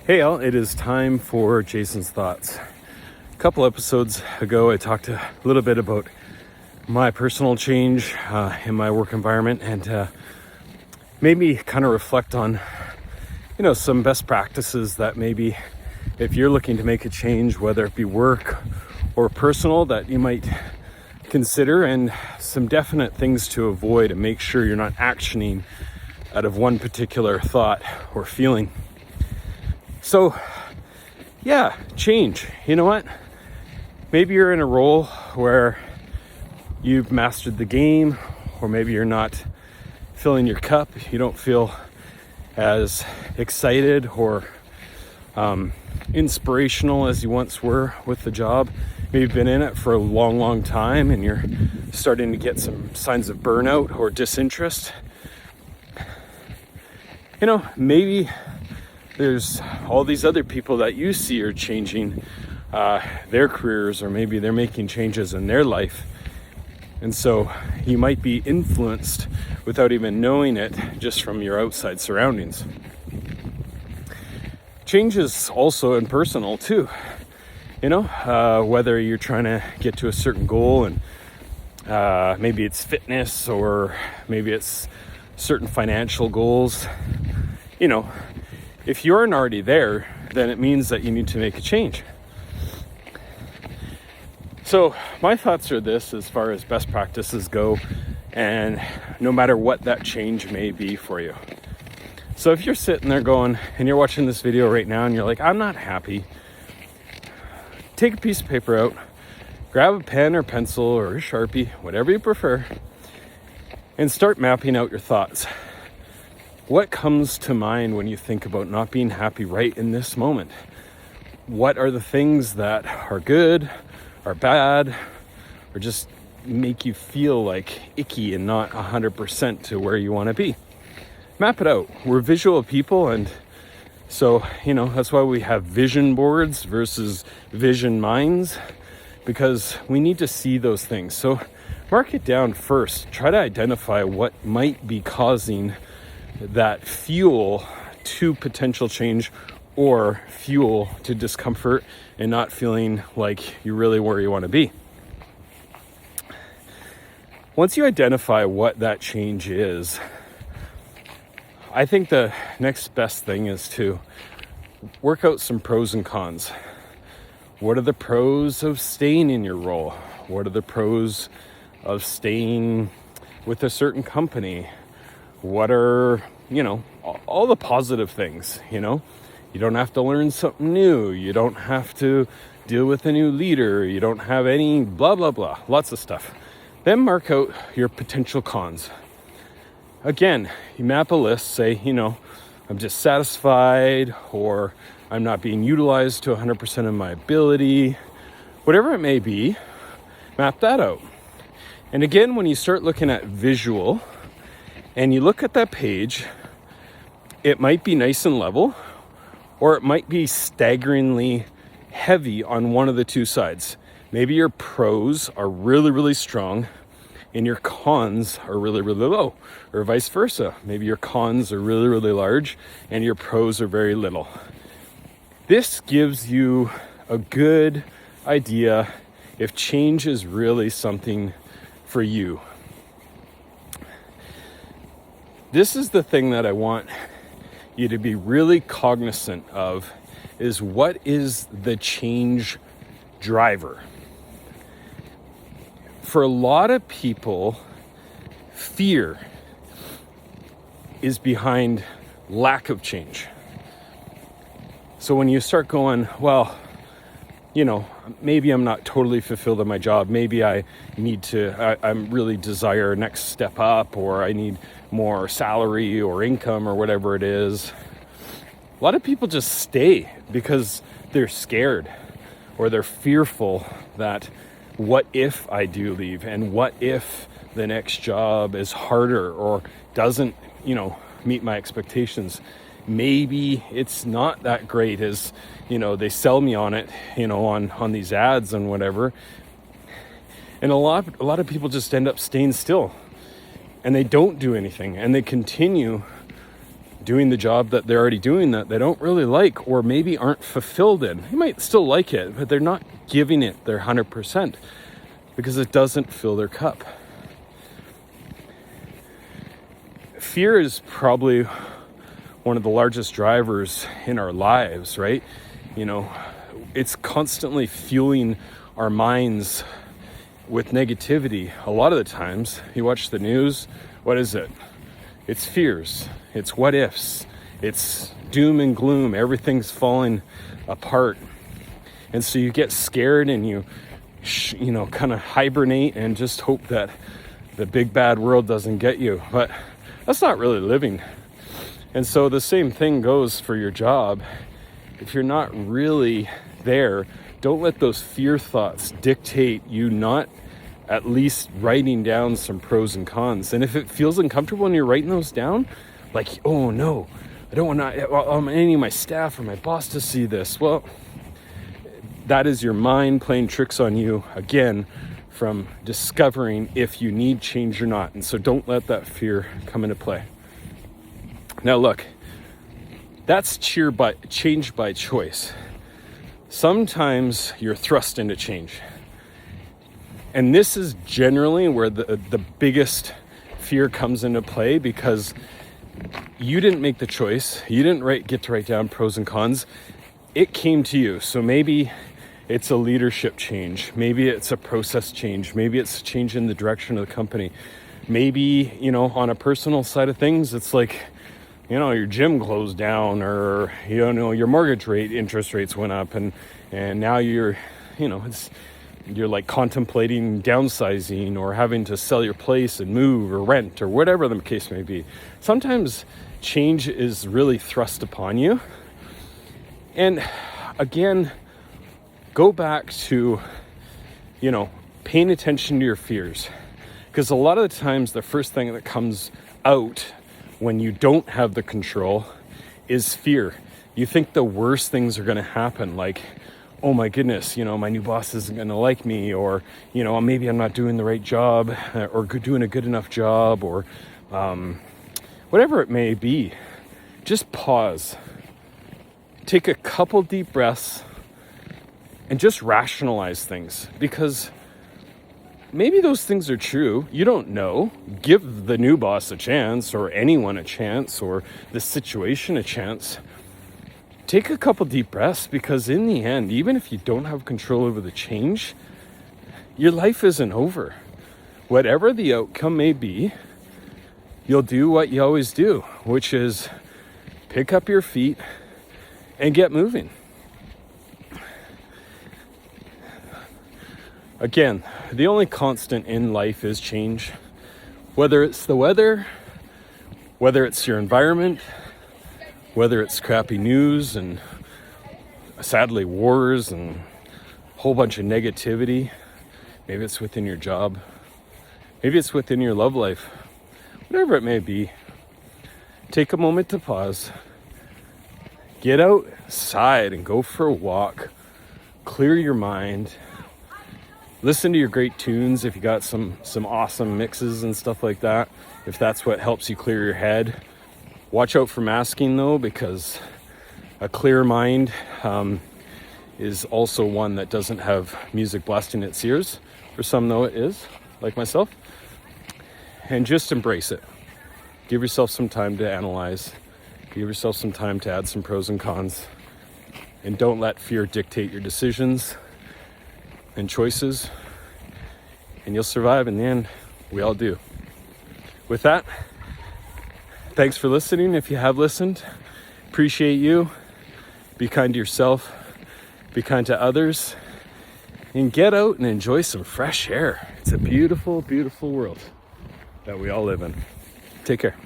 Hey all, it is time for Jason's Thoughts. A couple episodes ago, I talked a little bit about my personal change in my work environment and made me kind of reflect on, some best practices that maybe if you're looking to make a change, whether it be work or personal, that you might consider, and some definite things to avoid and make sure you're not actioning out of one particular thought or feeling. So, change. You know what? Maybe you're in a role where you've mastered the game, or maybe you're not filling your cup. You don't feel as excited or inspirational as you once were with the job. Maybe you've been in it for a long time and you're starting to get some signs of burnout or disinterest. Maybe there's all these other people that you see are changing their careers, or maybe they're making changes in their life. And so you might be influenced without even knowing it just from your outside surroundings. Change is also impersonal too. Whether you're trying to get to a certain goal, and maybe it's fitness, or maybe it's certain financial goals. If you aren't already there, then it means that you need to make a change. So my thoughts are this as far as best practices go, and no matter what that change may be for you. So if you're sitting there going, and you're watching this video right now and you're like, I'm not happy, take a piece of paper out, grab a pen or pencil or a Sharpie, whatever you prefer, and start mapping out your thoughts. What comes to mind when you think about not being happy right in this moment? What are the things that are good, are bad, or just make you feel like icky and not 100% to where you want to be? Map it out. We're visual people, and so, that's why we have vision boards versus vision minds, because we need to see those things. So mark it down first. Try to identify what might be causing that fuel to potential change, or fuel to discomfort and not feeling like you're really where you want to be. Once you identify what that change is, I think the next best thing is to work out some pros and cons. What are the pros of staying in your role? What are the pros of staying with a certain company? What are, all the positive things, You don't have to learn something new. You don't have to deal with a new leader. You don't have any blah, blah, blah, lots of stuff. Then mark out your potential cons. Again, you map a list, say, I'm dissatisfied, or I'm not being utilized to 100% of my ability. Whatever it may be, map that out. And again, when you start looking at visual, and you look at that page, it might be nice and level, or it might be staggeringly heavy on one of the two sides. Maybe your pros are really, really strong and your cons are really, really low, or vice versa. Maybe your cons are really, really large and your pros are very little. This gives you a good idea if change is really something for you. This is the thing that I want you to be really cognizant of, is what is the change driver? For a lot of people, fear is behind lack of change. So when you start going, maybe I'm not totally fulfilled in my job. Maybe I need to, I'm really desire next step up, or I need more salary or income or whatever it is. A lot of people just stay because they're scared, or they're fearful that what if I do leave, and what if the next job is harder or doesn't, meet my expectations. Maybe it's not that great as, they sell me on it, on these ads and whatever. And a lot of people just end up staying still, and they don't do anything, and they continue doing the job that they're already doing that they don't really like, or maybe aren't fulfilled in. They might still like it, but they're not giving it their 100% because it doesn't fill their cup. Fear is probably one of the largest drivers in our lives, right? It's constantly fueling our minds with negativity. A lot of the times you watch the news, what is it? It's fears, it's what ifs, it's doom and gloom, everything's falling apart. And so you get scared and you kind of hibernate and just hope that the big bad world doesn't get you. But that's not really living. And so the same thing goes for your job. If you're not really there, don't let those fear thoughts dictate you not at least writing down some pros and cons. And if it feels uncomfortable and you're writing those down, like, oh no, I don't want any of my staff or my boss to see this. Well, that is your mind playing tricks on you, again, from discovering if you need change or not. And so don't let that fear come into play. Now look, that's change by choice. Sometimes you're thrust into change. And this is generally where the biggest fear comes into play, because you didn't make the choice. You didn't get to write down pros and cons. It came to you. So maybe it's a leadership change. Maybe it's a process change. Maybe it's a change in the direction of the company. Maybe, on a personal side of things, it's like, your gym closed down, or, your mortgage interest rates went up, and now you're like contemplating downsizing or having to sell your place and move or rent or whatever the case may be. Sometimes change is really thrust upon you. And again, go back to, paying attention to your fears. Because a lot of the times the first thing that comes out when you don't have the control is fear. You think the worst things are going to happen, like, oh my goodness, my new boss isn't going to like me, or, maybe I'm not doing the right job, or doing a good enough job, or whatever it may be. Just pause. Take a couple deep breaths and just rationalize things, because maybe those things are true. You don't know. Give the new boss a chance, or anyone a chance, or the situation a chance. Take a couple deep breaths, because in the end, even if you don't have control over the change, your life isn't over. Whatever the outcome may be, you'll do what you always do, which is pick up your feet and get moving. Again, the only constant in life is change. Whether it's the weather, whether it's your environment, whether it's crappy news and sadly wars and a whole bunch of negativity. Maybe it's within your job. Maybe it's within your love life. Whatever it may be, take a moment to pause. Get outside and go for a walk. Clear your mind. Listen to your great tunes if you got some awesome mixes and stuff like that, if that's what helps you clear your head. Watch out for masking though, because a clear mind is also one that doesn't have music blasting its ears. For some though it is, like myself. And just embrace it. Give yourself some time to analyze. Give yourself some time to add some pros and cons. And don't let fear dictate your decisions and choices, and you'll survive in the end. We all do. With that, thanks for listening. If you have listened, appreciate you. Be kind to yourself, be kind to others, and get out and enjoy some fresh air. It's a beautiful, beautiful world that we all live in. Take care.